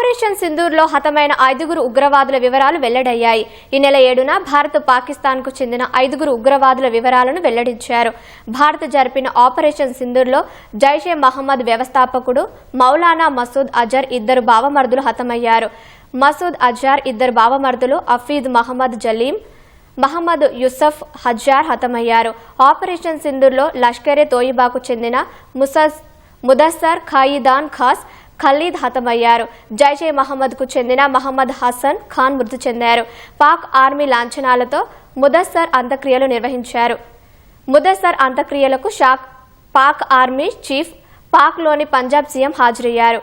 Operation సింధూర్లో హతమైన 5 ఉగ్రవాదుల వివరాలు వెల్లడయ్యాయి. ఈ నెల 7న భారత్ పాకిస్తాన్కు చెందిన 5 ఉగ్రవాదుల వివరాలను వెల్లడించారు. భారత్ జరిపిన ఆపరేషన్ సింధూర్లో జైషే మహమ్మద్ వ్యవస్థాపకుడు మౌలానా మసూద్ అజర్ 2 బావమరుదులు హతమయ్యారు. మసూద్ అజర్ 2 బావమరుదులు హఫీజ్ మహమ్మద్ జలీం, మహమ్మద్ యూసఫ్ హజార్ హతమయ్యారు. ఆపరేషన్ సింధూర్లో లష్కరే తోయిబాకు చెందిన ముదస్సర్ ఖాయిదాన్ ఖాస్ ఖలీద్ హతమయ్యారు. జైషే మహమ్మద్కు చెందిన మహమ్మద్ హసన్ ఖాన్ మృతి చెందారు. పాక్ ఆర్మీ లాంఛనాలతో ముదస్సర్ అంత్యక్రియలు నిర్వహించారు. ముదస్సర్ అంత్యక్రియలకు పాక్ ఆర్మీ చీఫ్, పాక్లోని పంజాబ్ సీఎం హాజరయ్యారు.